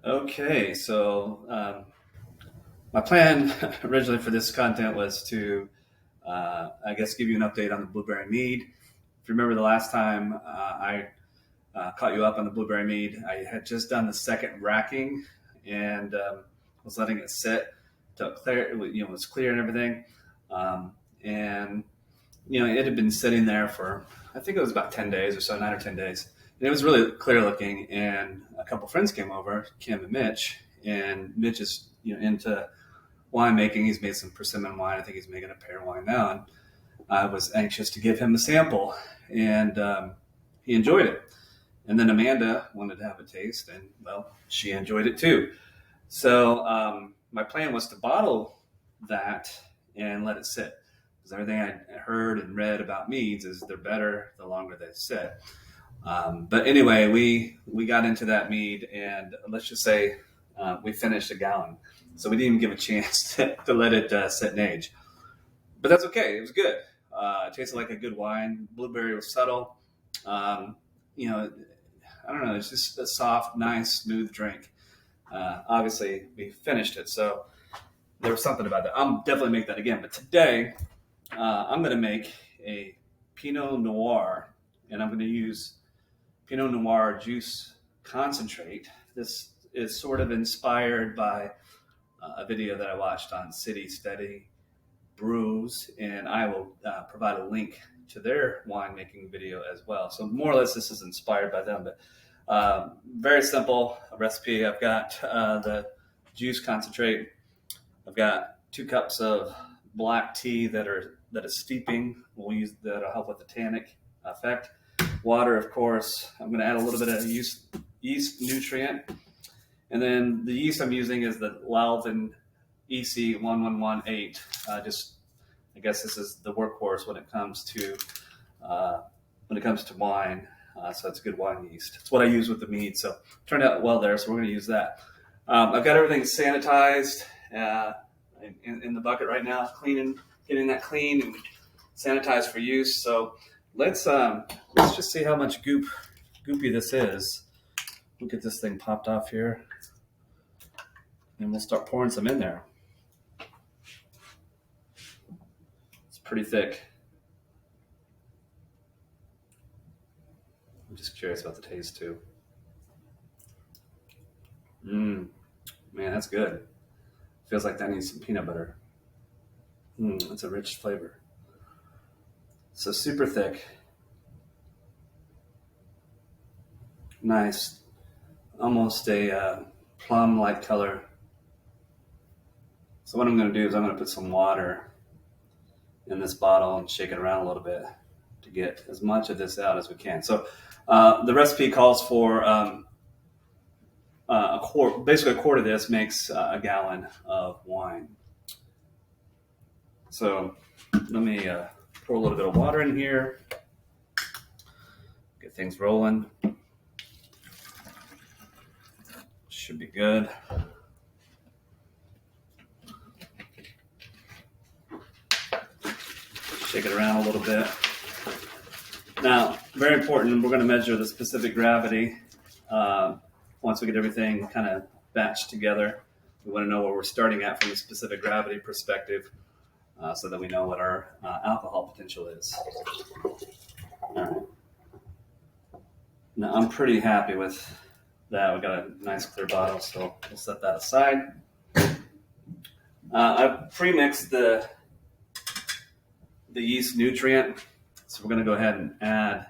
Okay, so my plan originally for this content was to, I guess, give you an update on the blueberry mead. If you remember the last time I caught you up on the blueberry mead, I had just done the second racking and was letting it sit till it clear, it was clear and everything. And it had been sitting there for, I think it was about 10 days or so, 9 or 10 days. And it was really clear looking. And a couple friends came over, Kim and Mitch. And Mitch is into wine making. He's made some persimmon wine. I think he's making a pear wine now. And I was anxious to give him a sample. And he enjoyed it. And then Amanda wanted to have a taste. And, well, she enjoyed it too. So my plan was to bottle that and let it sit. Because everything I heard and read about meads is they're better the longer they sit. But anyway, we got into that mead, and let's just say we finished a gallon. So we didn't even give a chance to let it sit and age. But that's okay. It was good. It tasted like a good wine. Blueberry was subtle. I don't know. It's just a soft, nice, smooth drink. Obviously, we finished it, so there was something about that. I'll definitely make that again. But today, I'm going to make a Pinot Noir, and I'm going to use Pinot Noir juice concentrate. This is sort of inspired by a video that I watched on City Steady Brews, and I will provide a link to their winemaking video as well. So more or less this is inspired by them, but very simple recipe. I've got the juice concentrate. I've got 2 cups of black tea that is steeping. We'll use that'll help with the tannic effect. Water, of course. I'm going to add a little bit of yeast nutrient. And then the yeast I'm using is the Lalvin EC-1118. I guess this is the workhorse when it comes to wine. So it's good wine yeast. It's what I use with the mead. So it turned out well there. So we're going to use that. I've got everything sanitized in the bucket right now, getting that clean and sanitized for use. So let's just see how much goopy this is. We'll get this thing popped off here, and we'll start pouring some in there. It's pretty thick. I'm just curious about the taste too. Man, that's good. Feels like that needs some peanut butter. That's a rich flavor. So super thick. Nice. Almost a plum-like color. So what I'm going to do is I'm going to put some water in this bottle and shake it around a little bit to get as much of this out as we can. So the recipe calls for a quart. Basically, a quart of this makes a gallon of wine. So let me pour a little bit of water in here, get things rolling. Should be good. Shake it around a little bit. Now, very important, we're going to measure the specific gravity once we get everything kind of batched together. We want to know where we're starting at from a specific gravity perspective so that we know what our alcohol potential is. All right. Now, I'm pretty happy with that. We got a nice clear bottle, so we'll set that aside. I've pre-mixed the yeast nutrient, so we're going to go ahead and add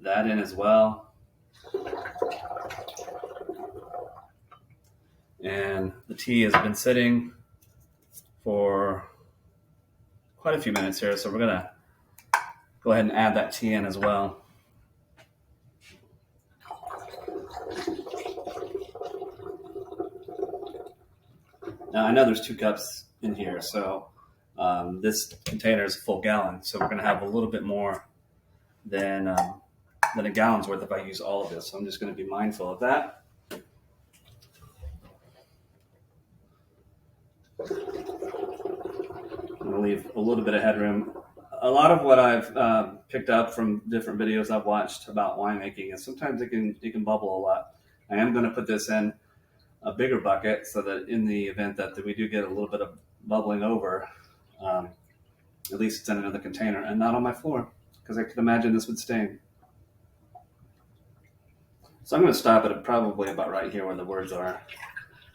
that in as well. And the tea has been sitting for quite a few minutes here, so we're going to go ahead and add that tea in as well. Now, I know there's 2 cups in here, so this container is a full gallon, so we're going to have a little bit more than a gallon's worth if I use all of this. So I'm just going to be mindful of that. I'm going to leave a little bit of headroom. A lot of what I've picked up from different videos I've watched about winemaking is sometimes it can bubble a lot. I am going to put this in a bigger bucket so that in the event that we do get a little bit of bubbling over, at least it's in another container and not on my floor, because I could imagine this would stain. So I'm going to stop it probably about right here where the words are.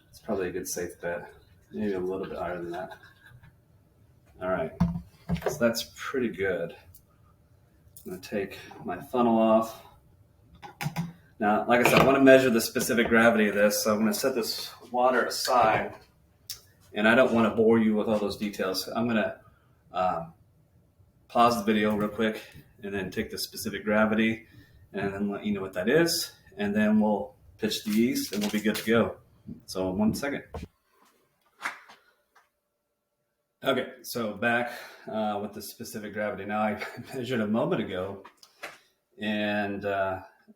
It's probably a good safe bet. Maybe a little bit higher than that. All right, so that's pretty good. I'm going to take my funnel off. Now, like I said, I want to measure the specific gravity of this, so I'm going to set this water aside, and I don't want to bore you with all those details. I'm going to pause the video real quick and then take the specific gravity and then let you know what that is, and then we'll pitch the yeast and we'll be good to go. So 1 second. Okay, so back with the specific gravity. Now I measured a moment ago, and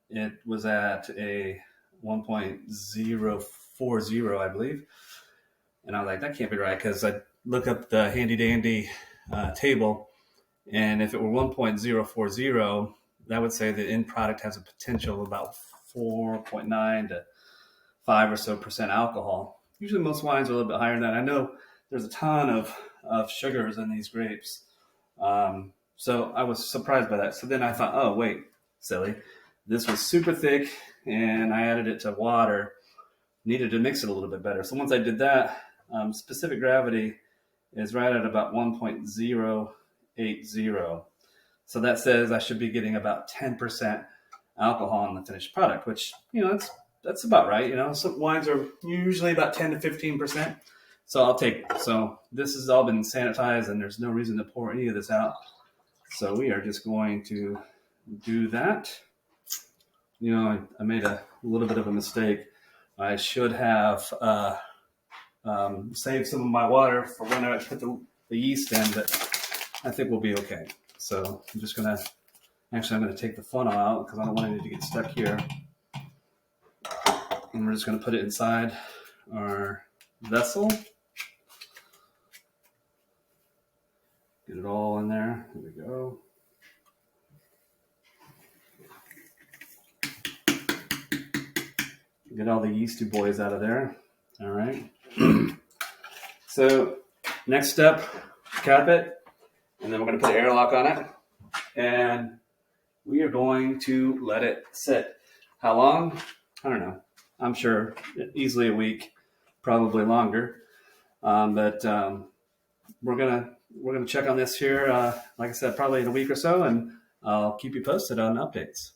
it was at a 1.040, I believe. And I was like, that can't be right, because I look up the handy dandy table, and if it were 1.040, that would say the end product has a potential of about 4.9 to 5 or so % alcohol. Usually most wines are a little bit higher than that. I know there's a ton of sugars in these grapes. So I was surprised by that. So then I thought, oh, wait, silly. This was super thick, and I added it to water. Needed to mix it a little bit better. So once I did that, specific gravity is right at about 1.080. So that says I should be getting about 10% alcohol in the finished product, which, that's about right. Some wines are usually about 10 to 15%. So so this has all been sanitized, and there's no reason to pour any of this out. So we are just going to do that. I made a little bit of a mistake. I should have saved some of my water for when I put the yeast in, but I think we'll be okay. So I'm just going to take the funnel out because I don't want it to get stuck here. And we're just going to put it inside our vessel. Get it all in there. There we go. Get all the yeasty boys out of there. All right. So next step, cap it, and then we're going to put an airlock on it, and we are going to let it sit. How long? I don't know. I'm sure easily a week, probably longer. But we're gonna check on this here. Like I said, probably in a week or so, and I'll keep you posted on updates.